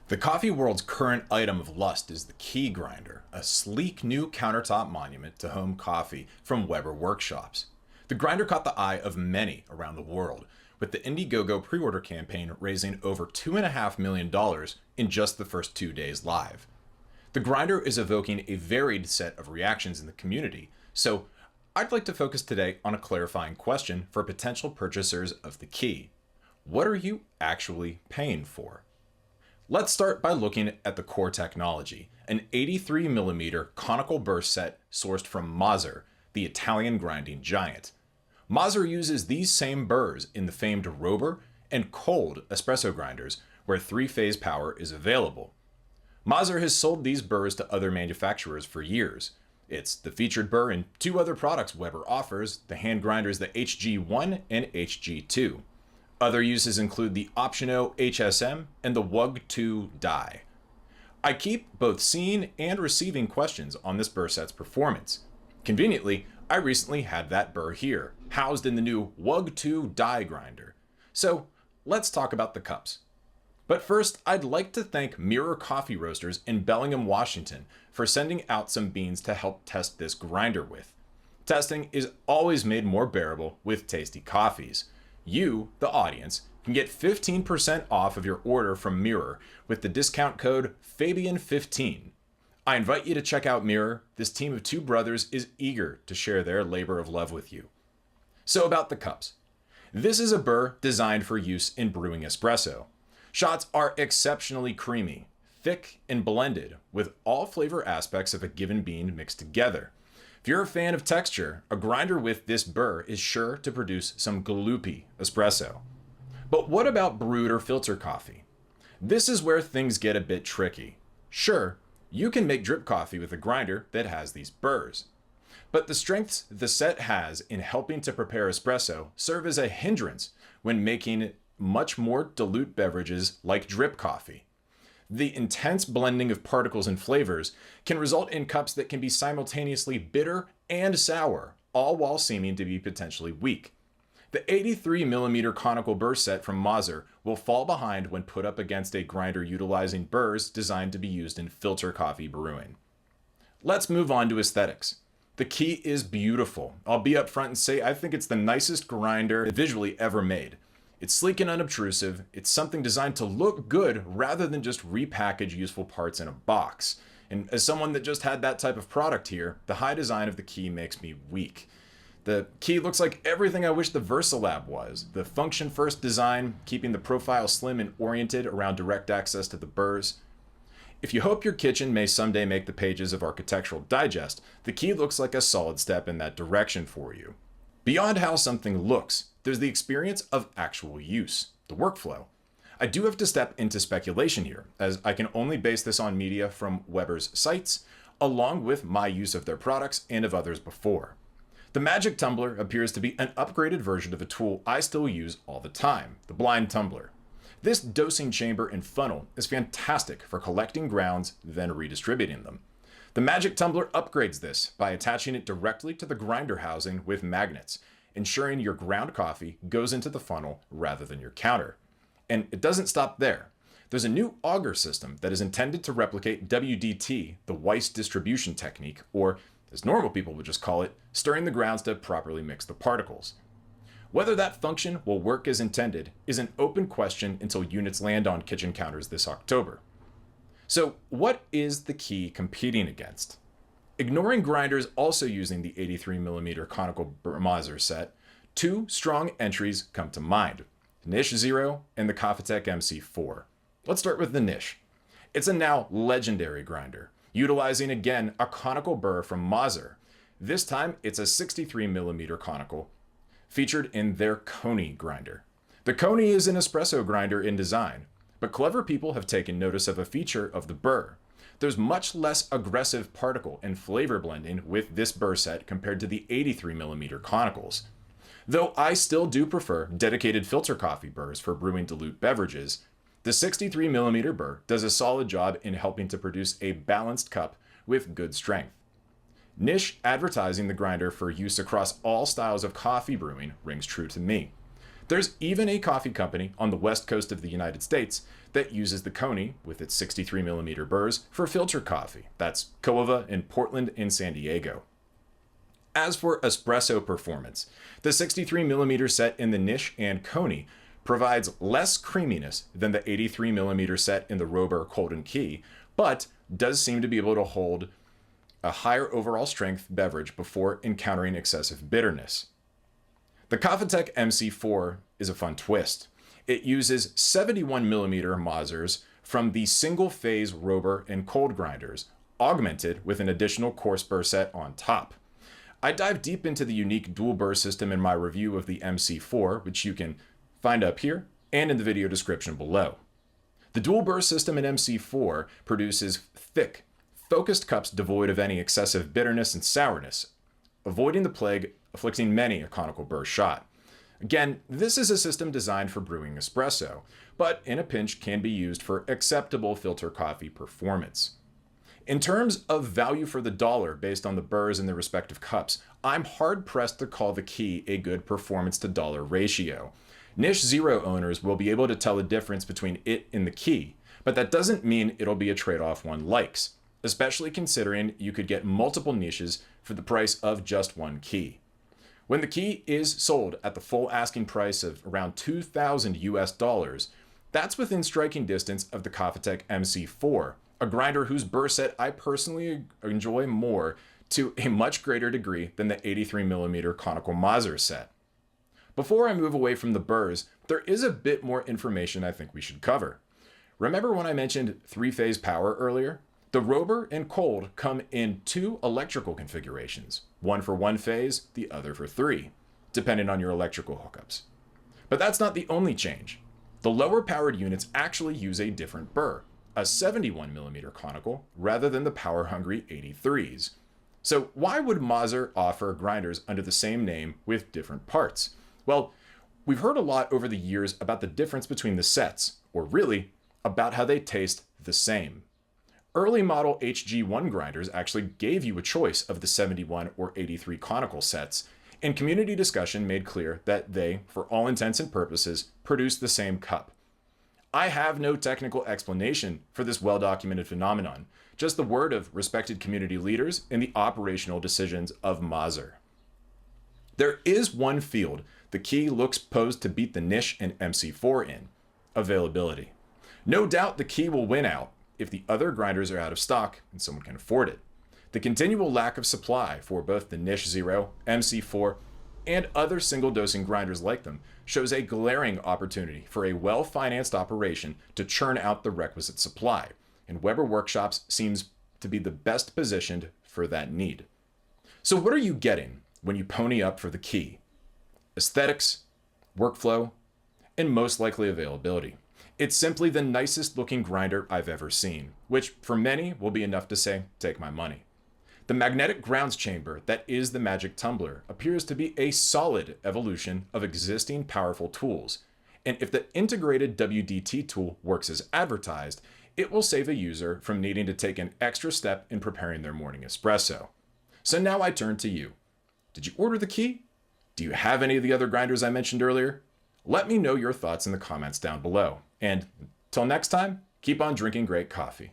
The coffee world's current item of lust is the key grinder, a sleek new countertop monument to home coffee from Weber workshops. The grinder caught the eye of many around the world, with the Indiegogo pre-order campaign raising over $2.5 million in just the first 2 days live. The grinder is evoking a varied set of reactions in the community, so I'd like to focus today on a clarifying question for potential purchasers of the key. What are you actually paying for? Let's start by looking at the core technology, an 83mm conical burst set sourced from Mazzer, the Italian grinding giant. Mazzer uses these same burrs in the famed Robur and Kold espresso grinders, where three-phase power is available. Mazzer has sold these burrs to other manufacturers for years. It's the featured burr in two other products Weber offers, the hand grinders the HG1 and HG2. Other uses include the Optiono HSM and the WUG2 die. I keep both seeing and receiving questions on this burr set's performance. Conveniently, I recently had that burr here, housed in the new WUG2 die grinder. So let's talk about the cups. But first, I'd like to thank Mirror Coffee Roasters in Bellingham, Washington for sending out some beans to help test this grinder with. Testing is always made more bearable with tasty coffees. You, the audience, can get 15% off of your order from Mirror with the discount code Fabian15. I invite you to check out Mirror. This team of two brothers is eager to share their labor of love with you. So about the cups. This is a burr designed for use in brewing espresso. Shots are exceptionally creamy, thick, and blended with all flavor aspects of a given bean mixed together. If you're a fan of texture, a grinder with this burr is sure to produce some gloopy espresso. But what about brewed or filter coffee? This is where things get a bit tricky. Sure, you can make drip coffee with a grinder that has these burrs. But the strengths the set has in helping to prepare espresso serve as a hindrance when making much more dilute beverages like drip coffee. The intense blending of particles and flavors can result in cups that can be simultaneously bitter and sour, all while seeming to be potentially weak. The 83mm conical burr set from Mazzer will fall behind when put up against a grinder utilizing burrs designed to be used in filter coffee brewing. Let's move on to aesthetics. The key is beautiful. I'll be upfront and say I think it's the nicest grinder visually ever made. It's sleek and unobtrusive. It's something designed to look good rather than just repackage useful parts in a box. And as someone that just had that type of product here, the high design of the key makes me weak. The key looks like everything I wish the VersaLab was. The function-first design, keeping the profile slim and oriented around direct access to the burrs. If you hope your kitchen may someday make the pages of Architectural Digest, the key looks like a solid step in that direction for you. Beyond how something looks, there's the experience of actual use, the workflow. I do have to step into speculation here, as I can only base this on media from Weber's sites, along with my use of their products and of others before. The Magic Tumbler appears to be an upgraded version of a tool I still use all the time, the blind tumbler. This dosing chamber and funnel is fantastic for collecting grounds, then redistributing them. The Magic Tumbler upgrades this by attaching it directly to the grinder housing with magnets, ensuring your ground coffee goes into the funnel rather than your counter. And it doesn't stop there. There's a new auger system that is intended to replicate WDT, the Weiss distribution technique, or as normal people would just call it, stirring the grounds to properly mix the particles. Whether that function will work as intended is an open question until units land on kitchen counters this October. So what is the key competing against? Ignoring grinders also using the 83mm conical Mazzer set, two strong entries come to mind, Niche Zero and the Kafatek MC4. Let's start with the Niche. It's a now legendary grinder, utilizing again a conical burr from Mazzer. This time it's a 63mm conical, featured in their Coney grinder. The Coney is an espresso grinder in design, but clever people have taken notice of a feature of the burr. There's much less aggressive particle and flavor blending with this burr set compared to the 83mm conicals. Though I still do prefer dedicated filter coffee burrs for brewing dilute beverages, the 63mm burr does a solid job in helping to produce a balanced cup with good strength. Niche advertising the grinder for use across all styles of coffee brewing rings true to me. There's even a coffee company on the west coast of the United States that uses the Coney with its 63mm burrs for filter coffee. That's Coava in Portland and San Diego. As for espresso performance, the 63mm set in the Niche and Coney provides less creaminess than the 83mm set in the Robur Kold and Key, but does seem to be able to hold a higher overall strength beverage before encountering excessive bitterness. The Kafatek MC4 is a fun twist. It uses 71mm Mazzers from the single-phase Robur and Kold grinders, augmented with an additional coarse burr set on top. I dive deep into the unique dual burr system in my review of the MC4, which you can find up here and in the video description below. The dual burr system in MC4 produces thick, focused cups devoid of any excessive bitterness and sourness, avoiding the plague afflicting many a conical burr shot. Again, this is a system designed for brewing espresso, but in a pinch can be used for acceptable filter coffee performance. In terms of value for the dollar based on the burrs in their respective cups, I'm hard-pressed to call the Key a good performance to dollar ratio. Niche Zero owners will be able to tell the difference between it and the Key, but that doesn't mean it'll be a trade-off one likes, especially considering you could get multiple niches for the price of just one Key. When the Key is sold at the full asking price of around $2,000 US, that's within striking distance of the Kafatek MC4, a grinder whose burr set I personally enjoy more to a much greater degree than the 83mm Conical Mazzer set. Before I move away from the burrs, there is a bit more information I think we should cover. Remember when I mentioned three-phase power earlier? The Robur and Kold come in two electrical configurations, one for one phase, the other for three, depending on your electrical hookups. But that's not the only change. The lower powered units actually use a different burr, a 71mm conical, rather than the power-hungry 83s. So why would Mazzer offer grinders under the same name with different parts? Well, we've heard a lot over the years about the difference between the sets, or really, about how they taste the same. Early model HG1 grinders actually gave you a choice of the 71 or 83 conical sets, and community discussion made clear that they, for all intents and purposes, produce the same cup. I have no technical explanation for this well-documented phenomenon, just the word of respected community leaders and the operational decisions of Mazzer. There is one field the Key looks posed to beat the Niche and MC4 in: availability. No doubt the Key will win out if the other grinders are out of stock and someone can afford it. The continual lack of supply for both the Niche Zero, MC4, and other single-dosing grinders like them shows a glaring opportunity for a well-financed operation to churn out the requisite supply, and Weber Workshops seems to be the best positioned for that need. So what are you getting when you pony up for the Key? Aesthetics, workflow, and most likely availability. It's simply the nicest looking grinder I've ever seen, which for many will be enough to say, take my money. The magnetic grounds chamber that is the Magic Tumbler appears to be a solid evolution of existing powerful tools, and if the integrated WDT tool works as advertised, it will save a user from needing to take an extra step in preparing their morning espresso. So now I turn to you. Did you order the Key? Do you have any of the other grinders I mentioned earlier? Let me know your thoughts in the comments down below. And till next time, keep on drinking great coffee.